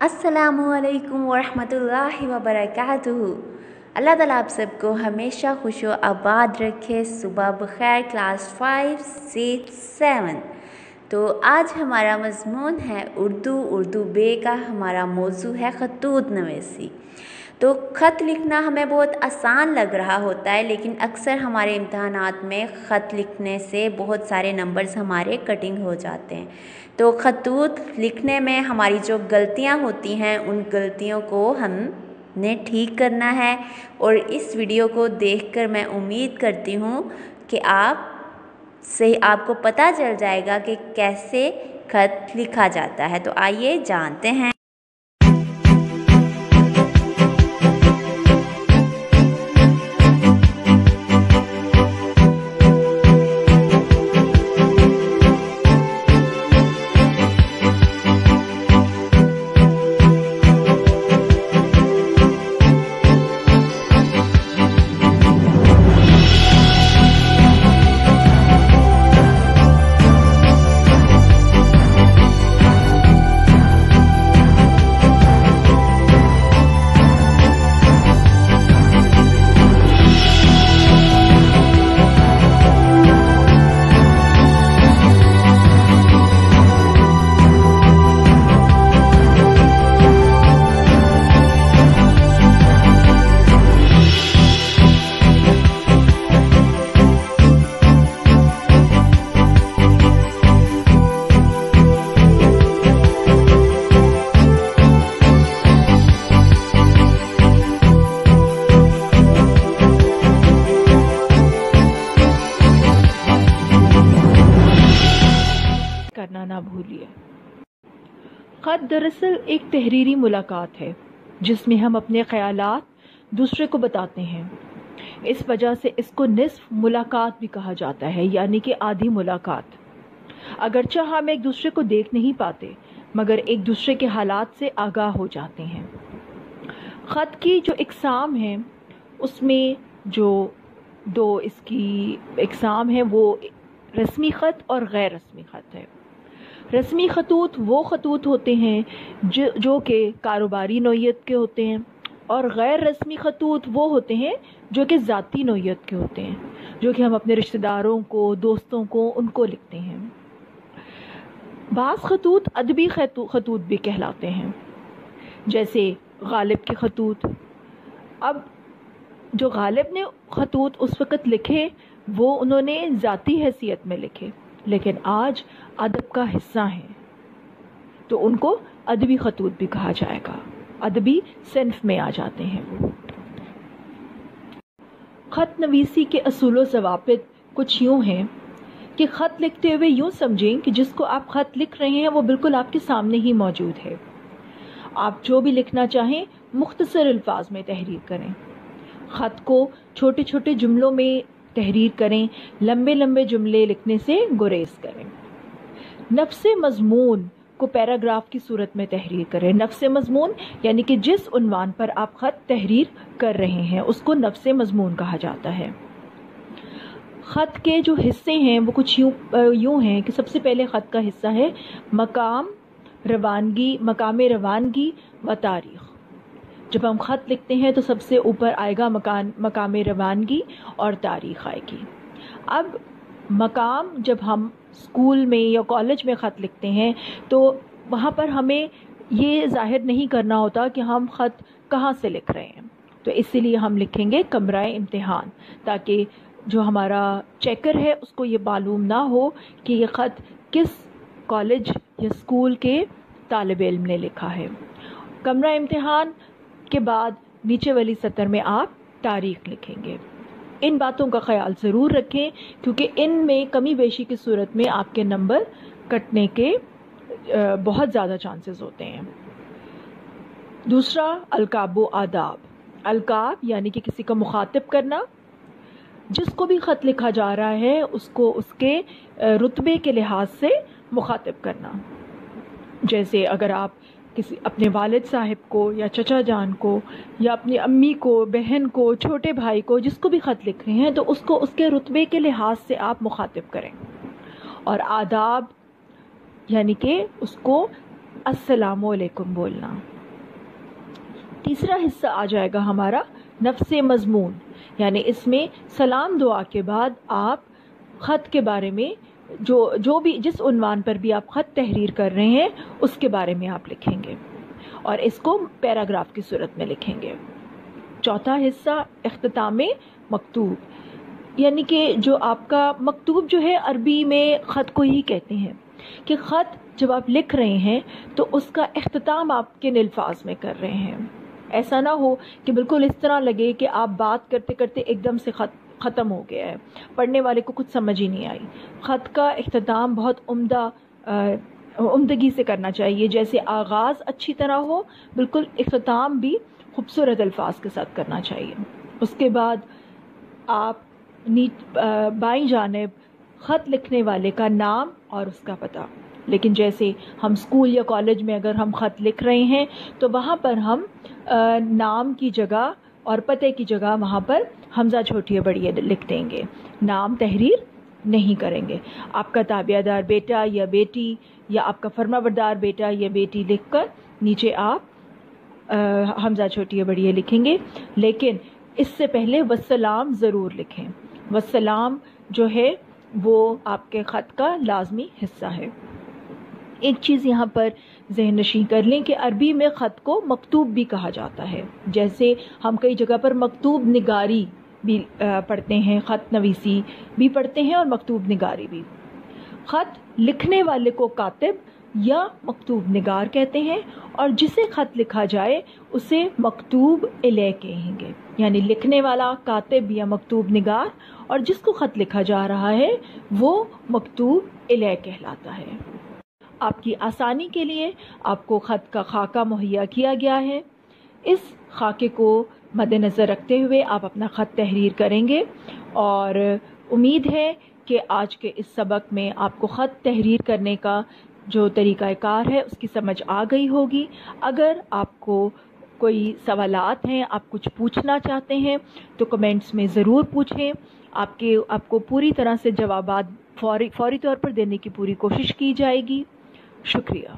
अस्सलामुअलैकुम वरहमतुल्लाहि वबरकातुहू। अल्लाह ताला आप सबको हमेशा खुश व आबाद रखे। सुबह बखैर। क्लास 5, 6, 7। तो आज हमारा मज़मून है उर्दू बे का। हमारा मौजू है ख़तूत नवीसी। तो ख़त लिखना हमें बहुत आसान लग रहा होता है, लेकिन अक्सर हमारे इम्तहानात में ख़त लिखने से बहुत सारे नंबर्स हमारे कटिंग हो जाते हैं। तो ख़तूत लिखने में हमारी जो गलतियां होती हैं, उन गलतियों को हमने ठीक करना है। और इस वीडियो को देखकर मैं उम्मीद करती हूँ कि आपको पता चल जाएगा कि कैसे ख़त लिखा जाता है। तो आइए जानते हैं। करना ना भूलिए। ख़त दरअसल एक तहरीरी मुलाकात है जिसमें हम अपने ख़यालात दूसरे को बताते हैं। इस वजह से इसको निस्फ मुलाकात भी कहा जाता है, यानी कि आधी मुलाकात। अगरचे हम एक दूसरे को देख नहीं पाते, मगर एक दूसरे के हालात से आगाह हो जाते हैं। ख़त की जो इक़साम है, उसमें जो दो इसकी इक़साम है वो रस्मी ख़त और गैर रस्मी ख़त है। रस्मी ख़तूत वो ख़तूत होते हैं जो कि कारोबारी नौइयत के होते हैं, और गैर रस्मी ख़तूत वो होते हैं जो कि ज़ाती नौइयत के होते हैं, जो कि हम अपने रिश्तेदारों को, दोस्तों को, उनको लिखते हैं। बाज़ ख़तूत अदबी ख़तूत भी कहलाते हैं, जैसे गालिब के ख़तूत। अब जो गालिब ने ख़तूत उस वक़्त लिखे वो उन्होंने ज़ाती हैसियत में लिखे, लेकिन आज अदब का हिस्सा हैं, तो उनको अदबी ख़तूत भी कहा जाएगा। अदबी सिन्फ में आ जाते हैं वो। ख़त नवीसी के असूल व ज़वाबित कुछ यूँ हैं कि ख़त लिखते हुए यूँ समझें कि जिसको आप ख़त लिख रहे हैं वो बिल्कुल आपके सामने ही मौजूद है। आप जो भी लिखना चाहें मुख्तसर अल्फाज में तहरीर करें। ख़त को छोटे छोटे जुमलों में तहरीर करें, लंबे लंबे जुमले लिखने से गुरेज करें। नफ्से मज़मून को पैराग्राफ की सूरत में तहरीर करें। नफ्से मज़मून यानी कि जिस उन्वान पर आप ख़त तहरीर कर रहे हैं उसको नफ्से मज़मून कहा जाता है। ख़त के जो हिस्से हैं वो कुछ यूँ हैं कि सबसे पहले ख़त का हिस्सा है मकाम रवानगी व तारीख़। जब हम ख़त लिखते हैं तो सबसे ऊपर आएगा मकाम रवानगी और तारीख़ आएगी। अब मकाम, जब हम स्कूल में या कॉलेज में ख़त लिखते हैं तो वहाँ पर हमें ये ज़ाहिर नहीं करना होता कि हम ख़त कहाँ से लिख रहे हैं, तो इसीलिए हम लिखेंगे कमरा इम्तिहान, ताकि जो हमारा चेकर है उसको ये मालूम ना हो कि ये ख़त किस कॉलेज या स्कूल के तालिब इल्म ने लिखा है। कमरा इम्तिहान के बाद नीचे वाली सतर में आप तारीख़ लिखेंगे। इन बातों का ख्याल ज़रूर रखें, क्योंकि इनमें कमी बेशी की सूरत में आपके नंबर कटने के बहुत ज़्यादा चांसेस होते हैं। दूसरा, अलकाब व आदाब। अलकाब यानी कि किसी का मुखातिब करना। जिसको भी ख़त लिखा जा रहा है उसको उसके रुतबे के लिहाज से मुखातिब करना। जैसे अगर आप किसी अपने वालिद साहिब को या चचा जान को या अपनी अम्मी को, बहन को, छोटे भाई को, जिसको भी ख़त लिख रहे हैं तो उसको उसके रुतबे के लिहाज से आप मुखातिब करें। और आदाब यानी कि उसको अस्सलामु अलैकुम बोलना। तीसरा हिस्सा आ जाएगा हमारा नफ्स मज़मून, यानी इसमें सलाम दुआ के बाद आप ख़त के बारे में जो भी जिस उन्वान पर भी आप ख़त तहरीर कर रहे हैं उसके बारे में आप लिखेंगे और इसको पैराग्राफ की सूरत में लिखेंगे। चौथा हिस्सा इख्तिताम मकतूब, यानी कि जो आपका मकतूब जो है अरबी में ख़त को ही कहते हैं कि ख़त जब आप लिख रहे हैं तो उसका इख्तिताम आप किन अल्फाज में कर रहे हैं। ऐसा ना हो कि बिल्कुल इस तरह लगे कि आप बात करते करते एकदम से ख़त्म हो गया है, पढ़ने वाले को कुछ समझ ही नहीं आई। ख़त का इख्तिताम बहुत उम्दगी से करना चाहिए, जैसे आगाज़ अच्छी तरह हो, बिल्कुल इख्तिताम भी खूबसूरत अल्फाज के साथ करना चाहिए। उसके बाद आप बाईं जानिब ख़त लिखने वाले का नाम और उसका पता, लेकिन जैसे हम स्कूल या कॉलेज में अगर हम ख़त लिख रहे हैं तो वहाँ पर हम नाम की जगह और पते की जगह वहाँ पर हमज़ा छोटी बड़ी लिख देंगे, नाम तहरीर नहीं करेंगे। आपका ताबियादार बेटा या बेटी या आपका फरमाबरदार बेटा या बेटी लिखकर नीचे आप हमज़ा छोटी बड़ी लिखेंगे, लेकिन इससे पहले वस्सलाम ज़रूर लिखें। वस्सलाम जो है वो आपके ख़त का लाजमी हिस्सा है। एक चीज़ यहाँ पर ज़हन नशीं कर लें कि अरबी में ख़त को मकतूब भी कहा जाता है, जैसे हम कई जगह पर मकतूब निगारी भी पढ़ते हैं, ख़त नवीसी भी पढ़ते हैं और मकतूब निगारी भी। ख़त लिखने वाले को कातिब या मकतूब निगार कहते हैं और जिसे ख़त लिखा जाए उसे मकतूब इलैह कहेंगे, यानी लिखने वाला कातिब या मकतूब निगार और जिसको ख़त लिखा जा रहा है वो मकतूब इलैह कहलाता है। आपकी आसानी के लिए आपको ख़त का खाका मुहैया किया गया है। इस खाके को मद्देनज़र रखते हुए आप अपना ख़त तहरीर करेंगे और उम्मीद है कि आज के इस सबक में आपको ख़त तहरीर करने का जो तरीक़ाकार है उसकी समझ आ गई होगी। अगर आपको कोई सवालात हैं, आप कुछ पूछना चाहते हैं तो कमेंट्स में ज़रूर पूछें। आपको पूरी तरह से जवाबात फौरी तौर पर देने की पूरी कोशिश की जाएगी। शुक्रिया।